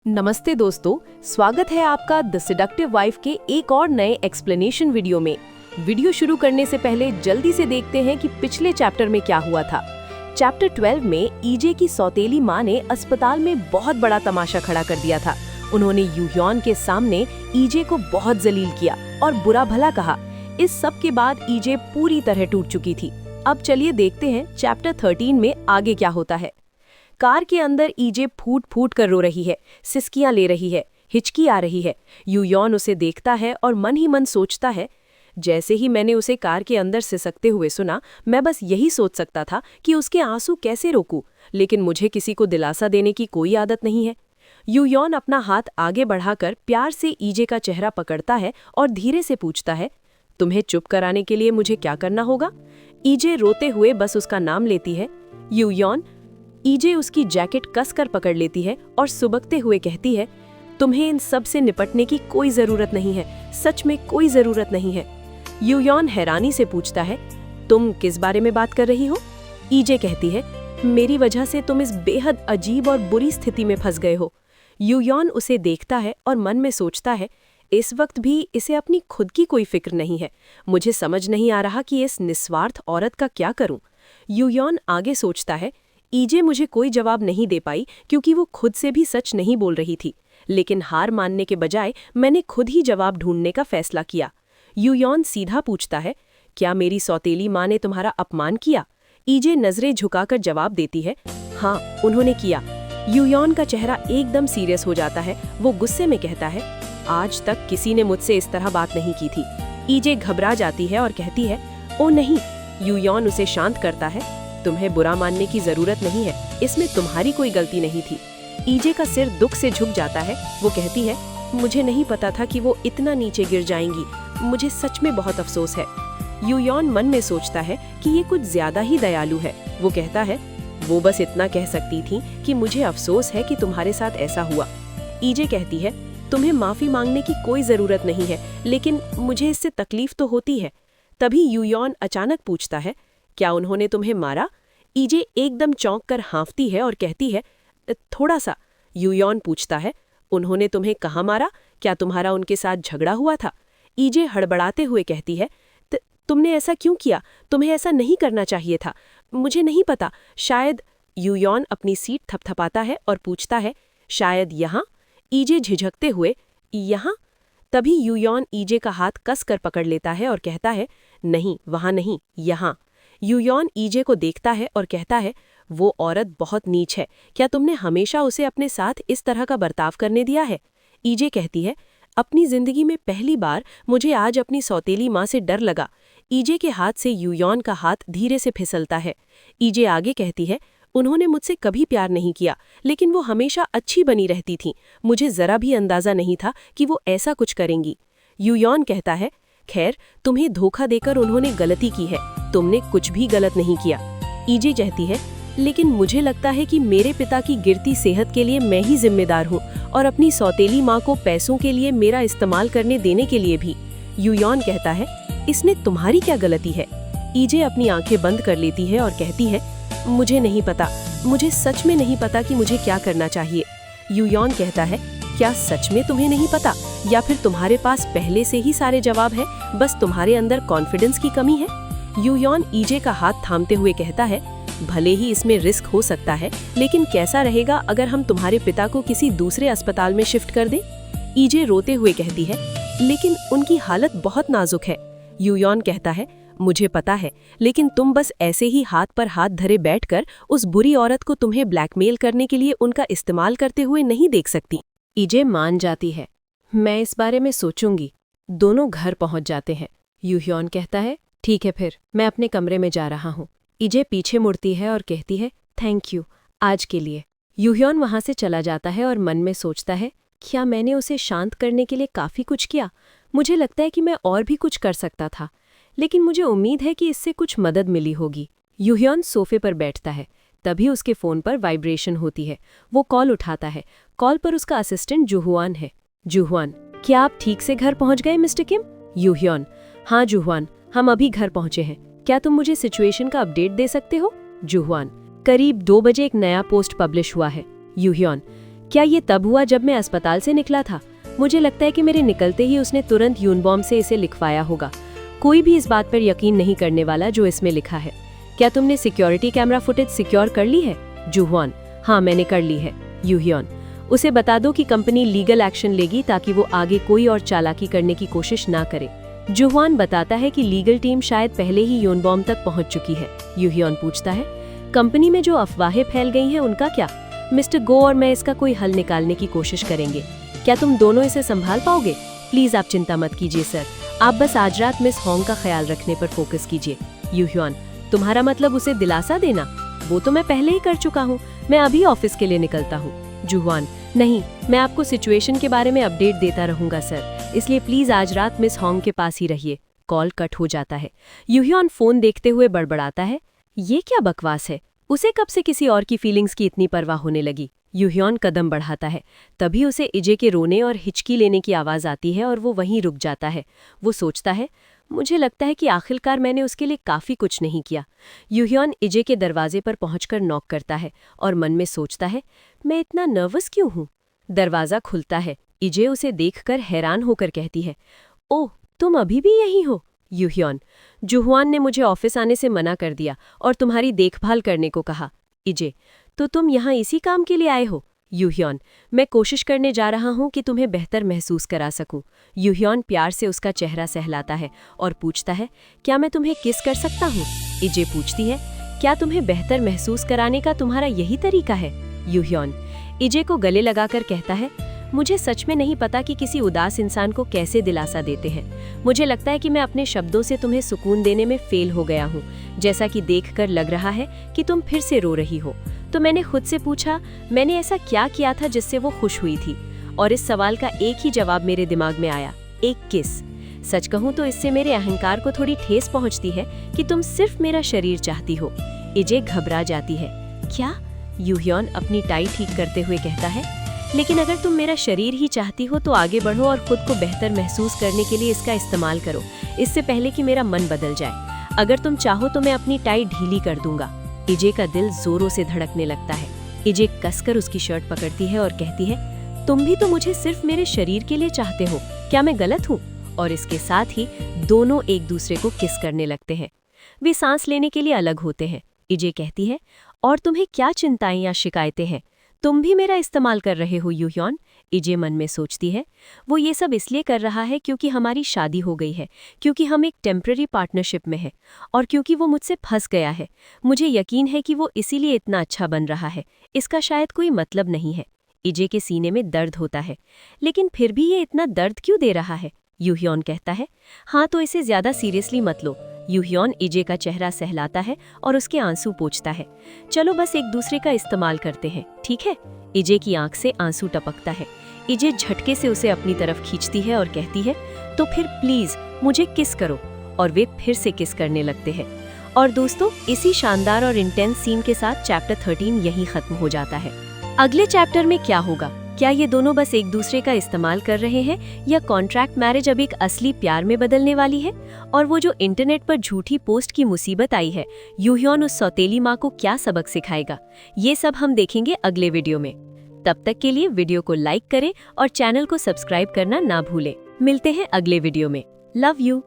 नमस्ते दोस्तों, स्वागत है आपका द सेडक्टिव वाइफ के एक और नए एक्सप्लेनेशन वीडियो में। वीडियो शुरू करने से पहले जल्दी से देखते हैं कि पिछले चैप्टर में क्या हुआ था। चैप्टर 12 में ईजे की सौतेली माँ ने अस्पताल में बहुत बड़ा तमाशा खड़ा कर दिया था। उन्होंने यूह्योन के सामने ईजे को बहुत जलील किया और बुरा भला कहा। इस सब के बाद ईजे पूरी तरह टूट चुकी थी। अब चलिए देखते हैं चैप्टर 13 में आगे क्या होता है। कार के अंदर ईजे फूट फूट कर रो रही है, सिसकियां ले रही है, हिचकी आ रही है। यूह्योन उसे देखता है और मन ही मन सोचता है, जैसे ही मैंने उसे कार के अंदर सिसकते हुए सुना, मैं बस यही सोच सकता था कि उसके आंसू कैसे रोकूं, लेकिन मुझे किसी को दिलासा देने की कोई आदत नहीं है। यूह्योन अपना हाथ आगे बढ़ाकर प्यार से ईजे का चेहरा पकड़ता है और धीरे से पूछता है, तुम्हें चुप कराने के लिए मुझे क्या करना होगा? ईजे रोते हुए बस उसका नाम लेती है, यूह्योन। ईजे उसकी जैकेट कसकर पकड़ लेती है और सुबकते हुए कहती है, तुम्हें इन सब से निपटने की कोई जरूरत नहीं है, सच में कोई जरूरत नहीं है। यूह्योन हैरानी से पूछता है, तुम किस बारे में बात कर रही हो? ईजे कहती है, मेरी वजह से तुम इस बेहद अजीब और बुरी स्थिति में फंस गए हो। यूह्योन उसे देखता है और मन में सोचता है, इस वक्त भी इसे अपनी खुद की कोई फिक्र नहीं है। मुझे समझ नहीं आ रहा कि इस निस्वार्थ औरत का क्या करूं। यूह्योन आगे सोचता है, ईजे मुझे कोई जवाब नहीं दे पाई क्योंकि वो खुद से भी सच नहीं बोल रही थी, लेकिन हार मानने के बजाय मैंने खुद ही जवाब ढूंढने का फैसला किया। यूह्योन सीधा पूछता है, क्या मेरी सौतेली माँ ने तुम्हारा अपमान किया? ईजे नजरें झुकाकर जवाब देती है, हाँ, उन्होंने किया। यूह्योन का चेहरा एकदम सीरियस हो जाता है। वो गुस्से में कहता है, आज तक किसी ने मुझसे इस तरह बात नहीं की थी। ईजे घबरा जाती है और कहती है, ओ नहीं। यूह्योन उसे शांत करता है, तुम्हें बुरा मानने की जरूरत नहीं है, इसमें तुम्हारी कोई गलती नहीं थी। ईजे का सिर दुख से झुक जाता है। वो कहती है, मुझे नहीं पता था कि वो इतना नीचे गिर जाएंगी, मुझे सच में बहुत अफसोस है। यूह्योन मन में सोचता है कि ये कुछ ज्यादा ही दयालु है। वो कहता है, वो बस इतना कह सकती थी कि मुझे अफसोस है कि तुम्हारे साथ ऐसा हुआ। ईजे कहती है, तुम्हें माफी मांगने की कोई जरूरत नहीं है, लेकिन मुझे इससे तकलीफ तो होती है। तभी यूह्योन अचानक पूछता है, क्या उन्होंने तुम्हें मारा? ईजे एकदम चौंक कर हाँफती है और कहती है, थोड़ा सा। यूह्योन पूछता है, उन्होंने तुम्हें कहाँ मारा? क्या तुम्हारा उनके साथ झगड़ा हुआ था? ईजे हड़बड़ाते हुए कहती है, तुमने ऐसा क्यों किया? तुम्हें ऐसा नहीं करना चाहिए था। मुझे नहीं पता, शायद। यूह्योन अपनी सीट थपथपाता है और पूछता है, शायद यहाँ? ईजे झिझकते हुए, यहाँ? तभी यूह्योन ईजे का हाथ कस कर पकड़ लेता है और कहता है, नहीं, वहाँ नहीं, यहाँ। यूह्योन ईजे को देखता है और कहता है, वो औरत बहुत नीच है। क्या तुमने हमेशा उसे अपने साथ इस तरह का बर्ताव करने दिया है? ईजे कहती है, अपनी जिंदगी में पहली बार मुझे आज अपनी सौतेली माँ से डर लगा। ईजे के हाथ से यूह्योन का हाथ धीरे से फिसलता है। ईजे आगे कहती है, उन्होंने मुझसे कभी प्यार नहीं किया, लेकिन वो हमेशा अच्छी बनी रहती थी। मुझे जरा भी अंदाजा नहीं था कि वो ऐसा कुछ करेंगी। यूह्योन कहता है, खैर, तुम्हें धोखा देकर उन्होंने गलती की है, तुमने कुछ भी गलत नहीं किया। ईजे कहती है, लेकिन मुझे लगता है कि मेरे पिता की गिरती सेहत के लिए मैं ही जिम्मेदार हूँ और अपनी सौतेली माँ को पैसों के लिए मेरा इस्तेमाल करने देने के लिए भी। यूह्योन कहता है, इसमें तुम्हारी क्या गलती है? ईजे अपनी आंखें बंद कर लेती है और कहती है, मुझे नहीं पता, मुझे सच में नहीं पता कि मुझे क्या करना चाहिए। यूह्योन कहता है, क्या सच में तुम्हें नहीं पता, या फिर तुम्हारे पास पहले से ही सारे जवाब है, बस तुम्हारे अंदर कॉन्फिडेंस की कमी है? यूह्योन ईजे का हाथ थामते हुए कहता है, भले ही इसमें रिस्क हो सकता है, लेकिन कैसा रहेगा अगर हम तुम्हारे पिता को किसी दूसरे अस्पताल में शिफ्ट कर दें? ईजे रोते हुए कहती है, लेकिन उनकी हालत बहुत नाजुक है। यूह्योन कहता है, मुझे पता है, लेकिन तुम बस ऐसे ही हाथ पर हाथ धरे बैठकर उस बुरी औरत को तुम्हें ब्लैकमेल करने के लिए उनका इस्तेमाल करते हुए नहीं देख सकती। ईजे मान जाती है, मैं इस बारे में सोचूंगी। दोनों घर पहुंच जाते हैं। यूह्योन कहता है, ठीक है, फिर मैं अपने कमरे में जा रहा हूँ। ईजे पीछे मुड़ती है और कहती है, थैंक यू आज के लिए। यूह्योन वहां से चला जाता है और मन में सोचता है, क्या मैंने उसे शांत करने के लिए काफी कुछ किया? मुझे लगता है कि मैं और भी कुछ कर सकता था, लेकिन मुझे उम्मीद है कि इससे कुछ मदद मिली होगी। यूह्योन सोफे पर बैठता है। तभी उसके फोन पर वाइब्रेशन होती है। वो कॉल उठाता है। कॉल पर उसका असिस्टेंट जुहुआन है। जुहुआन, क्या आप ठीक से घर पहुंच गए मिस्टर किम? यूह्योन, हाँ जुहुआन, हम अभी घर पहुंचे हैं। क्या तुम मुझे सिचुएशन का अपडेट दे सकते हो? जुहुआन, करीब 2 बजे एक नया पोस्ट पब्लिश हुआ है। यूह्योन, क्या ये तब हुआ जब मैं अस्पताल से निकला था? मुझे लगता है कि मेरे निकलते ही उसने तुरंत यूनबॉम से इसे लिखवाया होगा। कोई भी इस बात पर यकीन नहीं करने वाला जो इसमें लिखा है। क्या तुमने सिक्योरिटी कैमरा फुटेज सिक्योर कर ली है? जूहवान: हाँ, मैंने कर ली है। यूहियन: उसे बता दो कि कंपनी लीगल एक्शन लेगी ताकि वो आगे कोई और चालाकी करने की कोशिश ना करे। जूहवान बताता है कि लीगल टीम शायद पहले ही योनबॉम तक पहुंच चुकी है। यूहियन पूछता है, कंपनी में जो अफवाहें फैल गई हैं उनका क्या? मिस्टर गो और मैं इसका कोई हल निकालने की कोशिश करेंगे। क्या तुम दोनों इसे संभाल पाओगे? प्लीज आप चिंता मत कीजिए सर, आप बस आज रात मिस होंग का ख्याल रखने पर फोकस कीजिए। यूहियन: तुम्हारा मतलब उसे दिलासा देना? वो तो मैं पहले ही कर चुका हूँ, मैं अभी ऑफिस के लिए निकलता हूँ। जूहवान: नहीं, मैं आपको सिचुएशन के बारे में अपडेट देता रहूंगा सर, इसलिए प्लीज आज रात मिस होंग के पास ही रहिए। कॉल कट हो जाता है। यूहियन फोन देखते हुए बड़बड़ाता है, ये क्या बकवास है? उसे कब से किसी और की फीलिंग्स की इतनी परवाह होने लगी? यूहियन कदम बढ़ाता है, तभी उसे इजे के रोने और हिचकी लेने की आवाज आती है और वो वहीं रुक जाता है। वो सोचता है, मुझे लगता है कि आखिरकार मैंने उसके लिए काफी कुछ नहीं किया। यूहियन इजे के दरवाजे पर पहुंचकर नॉक करता है और मन में सोचता है, मैं इतना नर्वस क्यों हूँ? दरवाजा खुलता है। इजे उसे देखकर हैरान होकर कहती है, ओह, तुम अभी भी यहीं हो? यूहियन: जूहवान ने मुझे ऑफिस आने से मना कर दिया और तुम्हारी देखभाल करने को कहा। इजे: तो तुम यहाँ इसी काम के लिए आए हो? यूहियन: मैं कोशिश करने जा रहा हूँ कि तुम्हें बेहतर महसूस करा सकूं। यूहियन प्यार से उसका चेहरा सहलाता है और पूछता है, क्या मैं तुम्हें किस कर सकता हूँ? इजे पूछती है, क्या तुम्हें बेहतर महसूस कराने का तुम्हारा यही तरीका है? यूहियन इजे को गले लगाकर कहता है, मुझे सच में नहीं पता कि किसी उदास इंसान को कैसे दिलासा देते हैं। मुझे लगता है कि मैं अपने शब्दों से तुम्हें सुकून देने में फेल हो गया हूँ। जैसा कि देखकर लग रहा है कि तुम फिर से रो रही हो, तो मैंने खुद से पूछा, मैंने ऐसा क्या किया था जिससे वो खुश हुई थी? और इस सवाल का एक ही जवाब मेरे दिमाग में आया, एक किस। सच कहूँ तो इससे मेरे अहंकार को थोड़ी ठेस पहुँचती है कि तुम सिर्फ मेरा शरीर चाहती हो। इजे घबरा जाती है। क्या? यूहियन अपनी टाई ठीक करते हुए कहता है, लेकिन अगर तुम मेरा शरीर ही चाहती हो तो आगे बढ़ो और खुद को बेहतर महसूस करने के लिए इसका इस्तेमाल करो, इससे पहले कि मेरा मन बदल जाए। अगर तुम चाहो तो मैं अपनी टाई ढीली कर दूंगा। इजे का दिल जोरों से धड़कने लगता है। इजे कसकर उसकी शर्ट पकड़ती है और कहती है, तुम भी तो मुझे सिर्फ मेरे शरीर के लिए चाहते हो, क्या मैं गलत हूँ? और इसके साथ ही दोनों एक दूसरे को किस करने लगते हैं। वे सांस लेने के लिए अलग होते हैं। इजे कहती है, और तुम्हें क्या चिंताएं या शिकायतें हैं? तुम भी मेरा इस्तेमाल कर रहे हो यूहियन? इजे मन में सोचती है, वो ये सब इसलिए कर रहा है क्योंकि हमारी शादी हो गई है, क्योंकि हम एक टेम्पररी पार्टनरशिप में हैं, और क्योंकि वो मुझसे फंस गया है। मुझे यकीन है कि वो इसीलिए इतना अच्छा बन रहा है, इसका शायद कोई मतलब नहीं है। इजे के सीने में दर्द होता है, लेकिन फिर भी ये इतना दर्द क्यों दे रहा है? यूहियन कहता है, हाँ तो इसे ज्यादा सीरियसली मत लो। यूहियन इजे का चेहरा सहलाता है और उसके आंसू पोंछता है। चलो बस एक दूसरे का इस्तेमाल करते हैं, ठीक है? इजे की आंख से आंसू टपकता है। इजे झटके से उसे अपनी तरफ खींचती है और कहती है, तो फिर प्लीज मुझे किस करो। और वे फिर से किस करने लगते हैं। और दोस्तों, इसी शानदार और इंटेंस सीन के साथ चैप्टर 13 यहीं खत्म हो जाता है। अगले चैप्टर में क्या होगा? क्या ये दोनों बस एक दूसरे का इस्तेमाल कर रहे हैं, या कॉन्ट्रैक्ट मैरिज अब एक असली प्यार में बदलने वाली है? और वो जो इंटरनेट पर झूठी पोस्ट की मुसीबत आई है, यूहियन उस सौतेली माँ को क्या सबक सिखाएगा? ये सब हम देखेंगे अगले वीडियो में। तब तक के लिए वीडियो को लाइक करें और चैनल को सब्सक्राइब करना ना भूलें। मिलते हैं अगले वीडियो में। Love you.